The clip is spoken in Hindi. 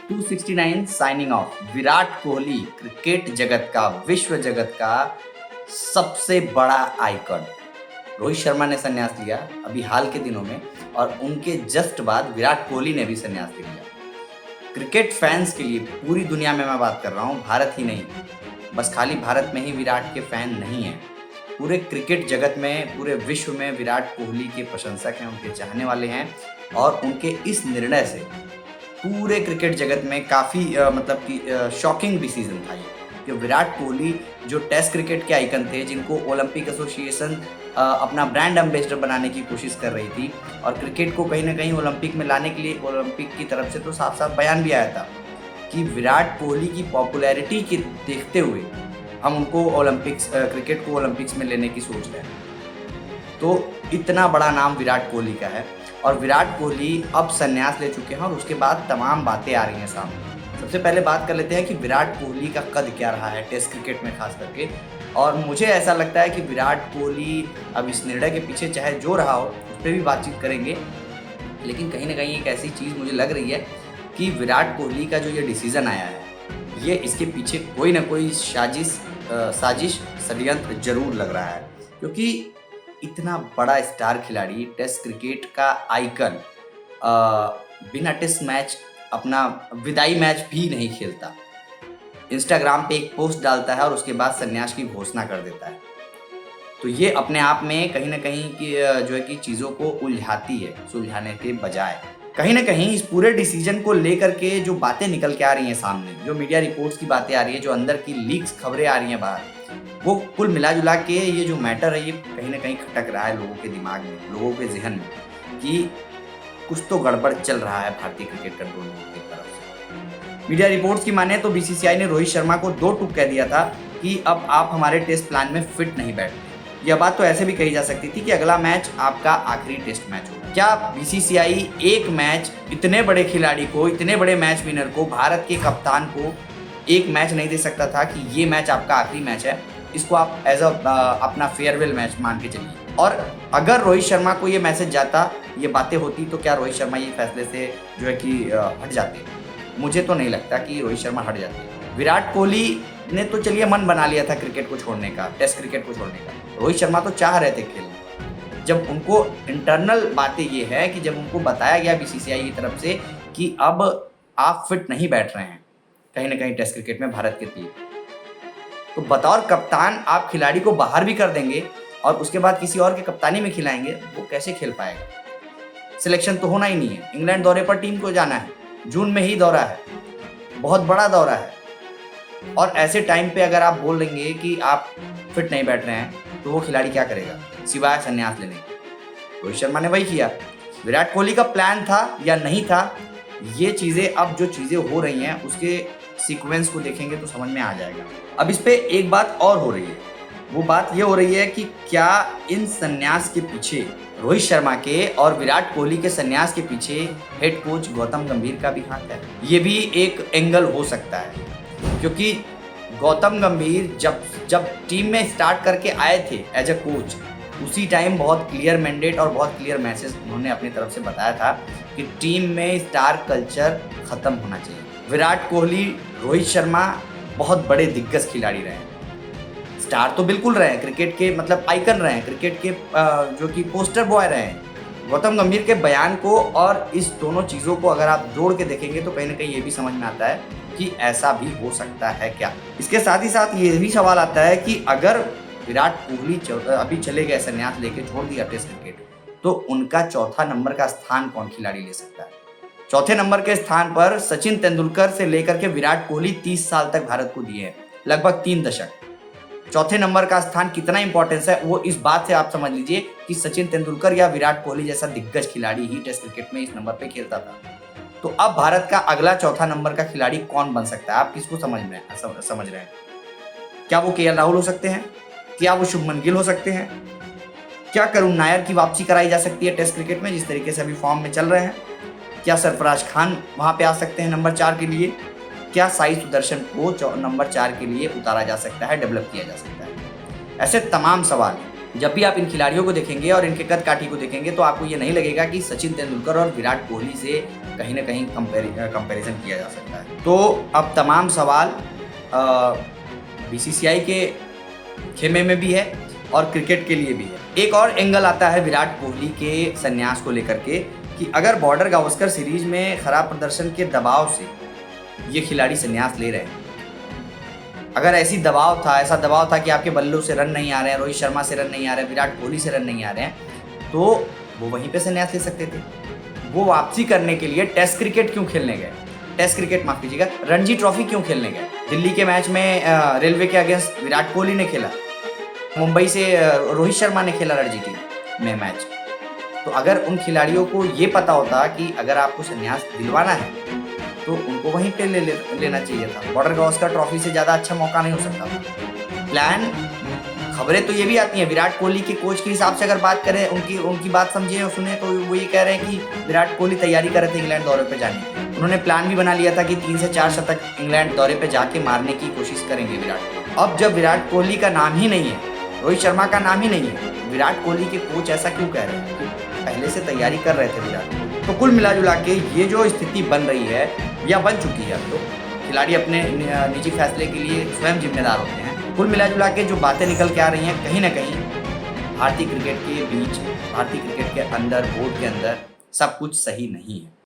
269 signing off. Virat Kohli cricket जगत का, विश्व जगत का सबसे बड़ा आइकन। रोहित शर्मा ने संन्यास लिया अभी हाल के दिनों में, और उनके जस्ट बाद विराट कोहली ने भी संन्यास ले लिया। क्रिकेट फैंस के लिए पूरी दुनिया में मैं बात कर रहा हूँ, भारत ही नहीं, बस खाली भारत में ही विराट के फैन नहीं हैं। पूरे क्रिकेट जगत में, पूरे विश्व में विराट कोहली के प्रशंसक हैं, उनके चाहने वाले हैं, और उनके इस निर्णय से पूरे क्रिकेट जगत में काफ़ी मतलब कि शॉकिंग डिसीजन था ये, कि विराट कोहली जो टेस्ट क्रिकेट के आइकन थे, जिनको ओलंपिक एसोसिएशन अपना ब्रांड एम्बेसडर बनाने की कोशिश कर रही थी, और क्रिकेट को कहीं ना कहीं ओलंपिक में लाने के लिए ओलंपिक की तरफ से तो साफ साफ बयान भी आया था कि विराट कोहली की पॉपुलैरिटी के देखते हुए हम उनको क्रिकेट को ओलंपिक्स में लेने की सोच रहे हैं। तो इतना बड़ा नाम विराट कोहली का है, और विराट कोहली अब संन्यास ले चुके हैं, और उसके बाद तमाम बातें आ रही हैं सामने। सबसे पहले बात कर लेते हैं कि विराट कोहली का कद क्या रहा है टेस्ट क्रिकेट में खास करके, और मुझे ऐसा लगता है कि विराट कोहली अब इस निर्णय के पीछे चाहे जो रहा हो उस पर भी बातचीत करेंगे, लेकिन कहीं ना कहीं एक ऐसी चीज़ मुझे लग रही है कि विराट कोहली का जो ये डिसीज़न आया है, ये इसके पीछे कोई ना कोई साजिश षड्यंत्र जरूर लग रहा है, क्योंकि इतना बड़ा स्टार खिलाड़ी, टेस्ट क्रिकेट का आइकन, बिना टेस्ट मैच अपना विदाई मैच भी नहीं खेलता, इंस्टाग्राम पे एक पोस्ट डालता है और उसके बाद संन्यास की घोषणा कर देता है। तो ये अपने आप में कहीं ना कहीं की जो है कि चीज़ों को उलझाती है, सुलझाने के बजाय। कहीं ना कहीं इस पूरे डिसीजन को लेकर के जो बातें निकल के आ रही हैं सामने, जो मीडिया रिपोर्ट्स की बातें आ रही हैं, जो अंदर की लीक्स खबरें आ रही हैं बाहर, वो कुल मिला जुला के ये जो मैटर है, ये कहीं ना कहीं खटक रहा है लोगों के दिमाग में, लोगों के जहन में, कि कुछ तो गड़बड़ चल रहा है भारतीय क्रिकेट कंट्रोल बोर्ड की तरफ से। मीडिया रिपोर्ट्स की माने तो बीसीसीआई ने रोहित शर्मा को 2 टूक कह दिया था कि अब आप हमारे टेस्ट प्लान में फिट नहीं बैठते। यह बात तो ऐसे भी कही जा सकती थी कि अगला मैच आपका आखिरी टेस्ट मैच होगा। क्या बीसीसीआई एक मैच इतने बड़े खिलाड़ी को, इतने बड़े मैच विनर को, भारत के कप्तान को एक मैच नहीं दे सकता था कि ये मैच आपका आखिरी मैच है, इसको आप एज अपना फेयरवेल मैच मान के चलिए? और अगर रोहित शर्मा को ये मैसेज जाता, ये बातें होती, तो क्या रोहित शर्मा ये फैसले से जो है कि हट जाते? मुझे तो नहीं लगता कि रोहित शर्मा हट जाते। विराट कोहली ने तो चलिए मन बना लिया था क्रिकेट को छोड़ने का, टेस्ट क्रिकेट को छोड़ने का, रोहित शर्मा तो चाह रहे थे खेलना। जब उनको इंटरनल बातें ये है कि जब उनको बताया गया बीसीसीआई की तरफ से कि अब आप फिट नहीं बैठ रहे हैं कहीं ना कहीं टेस्ट क्रिकेट में भारत के लिए, तो बतौर कप्तान आप खिलाड़ी को बाहर भी कर देंगे और उसके बाद किसी और के कप्तानी में खिलाएंगे, वो कैसे खेल पाएगा? सिलेक्शन तो होना ही नहीं है, इंग्लैंड दौरे पर टीम को जाना है, जून में ही दौरा है, बहुत बड़ा दौरा है, और ऐसे टाइम पे अगर आप बोल देंगे कि आप फिट नहीं बैठ रहे हैं, तो वो खिलाड़ी क्या करेगा सिवाय संन्यास लेने के? रोहित शर्मा ने वही किया। विराट कोहली का प्लान था या नहीं था, ये चीज़ें अब जो चीज़ें हो रही हैं उसके सीक्वेंस को देखेंगे तो समझ में आ जाएगा। अब इस पे एक बात और हो रही है, वो बात ये हो रही है कि क्या इन संन्यास के पीछे रोहित शर्मा के और विराट कोहली के संन्यास के पीछे हेड कोच गौतम गंभीर का भी हाथ है? ये भी एक एंगल हो सकता है, क्योंकि गौतम गंभीर जब टीम में स्टार्ट करके आए थे एज अ कोच, उसी टाइम बहुत क्लियर मैंडेट और बहुत क्लियर मैसेज उन्होंने अपनी तरफ से बताया था कि टीम में स्टार कल्चर खत्म होना चाहिए। विराट कोहली, रोहित शर्मा बहुत बड़े दिग्गज खिलाड़ी रहे हैं, स्टार तो बिल्कुल रहे हैं, क्रिकेट के मतलब आइकन रहे हैं, क्रिकेट के जो कि पोस्टर बॉय रहे हैं। गौतम गंभीर के बयान को और इस दोनों चीज़ों को अगर आप जोड़ के देखेंगे तो कहीं ना कहीं ये भी समझ में आता है कि ऐसा भी हो सकता है क्या। इसके साथ ही साथ ये भी सवाल आता है कि अगर विराट कोहली अभी चले गए, संन्यास लेके छोड़ दिया टेस्ट क्रिकेट, तो उनका चौथा नंबर का स्थान कौन खिलाड़ी ले सकता है? चौथे नंबर के स्थान पर सचिन तेंदुलकर से लेकर के विराट कोहली 30 साल तक भारत को दिए हैं, लगभग 3 दशक। चौथे नंबर का स्थान कितना इंपॉर्टेंस है वो इस बात से आप समझ लीजिए कि सचिन तेंदुलकर या विराट कोहली जैसा दिग्गज खिलाड़ी ही टेस्ट क्रिकेट में इस नंबर पे खेलता था। तो अब भारत का अगला चौथा नंबर का खिलाड़ी कौन बन सकता है? आप किसको समझ रहे हैं? क्या वो केएल राहुल हो सकते हैं? क्या वो शुभमन गिल हो सकते हैं? क्या करुण नायर की वापसी कराई जा सकती है टेस्ट क्रिकेट में जिस तरीके से अभी फॉर्म में चल रहे हैं? क्या सरफराज खान वहां पे आ सकते हैं नंबर 4 के लिए? क्या साई सुदर्शन को नंबर 4 के लिए उतारा जा सकता है, डेवलप किया जा सकता है? ऐसे तमाम सवाल हैं। जब भी आप इन खिलाड़ियों को देखेंगे और इनके कद काठी को देखेंगे तो आपको ये नहीं लगेगा कि सचिन तेंदुलकर और विराट कोहली से कहीं ना कहीं कंपैरिजन किया जा सकता है। तो अब तमाम सवाल बीसीसीआई के खेमे में भी है और क्रिकेट के लिए भी है। एक और एंगल आता है विराट कोहली के संन्यास को लेकर के कि अगर बॉर्डर गावस्कर सीरीज में खराब प्रदर्शन के दबाव से ये खिलाड़ी संन्यास ले रहे हैं, अगर ऐसा दबाव था कि आपके बल्लों से रन नहीं आ रहे हैं, रोहित शर्मा से रन नहीं आ रहे हैं, विराट कोहली से रन नहीं आ रहे हैं, तो वो वहीं पे संन्यास ले सकते थे। वो वापसी करने के लिए टेस्ट क्रिकेट क्यों खेलने गए, माफ कीजिएगा, रणजी ट्रॉफी क्यों खेलने गए? दिल्ली के मैच में रेलवे के अगेंस्ट विराट कोहली ने खेला, मुंबई से रोहित शर्मा ने खेला रणजी टीम में मैच। तो अगर उन खिलाड़ियों को ये पता होता कि अगर आपको संन्यास दिलवाना है तो उनको वहीं पे लेना चाहिए था। बॉर्डर गावस्कर ट्रॉफी से ज़्यादा अच्छा मौका नहीं हो सकता था। प्लान, खबरें तो ये भी आती हैं, विराट कोहली के कोच के हिसाब से अगर बात करें, उनकी बात समझे और सुने, तो वो ये कह रहे हैं कि विराट कोहली तैयारी कर रहे थे इंग्लैंड दौरे पे जाने की। उन्होंने प्लान भी बना लिया था कि 3 से 4 शतक इंग्लैंड दौरे पे जाके मारने की कोशिश करेंगे विराट कोहली। अब जब विराट कोहली का नाम ही नहीं है, रोहित शर्मा का नाम ही नहीं है, विराट कोहली के कोच ऐसा क्यों कह रहे हैं? पहले से तैयारी कर रहे थे विराट कोहली। तो कुल मिला जुला के ये जो स्थिति बन रही है या बन चुकी है, अब तो खिलाड़ी अपने निजी फैसले के लिए स्वयं जिम्मेदार होते हैं। कुल मिला जुला के जो बातें निकल के आ रही हैं, कहीं ना कहीं भारतीय क्रिकेट के बीच, भारतीय क्रिकेट के अंदर, बोर्ड के अंदर सब कुछ सही नहीं है।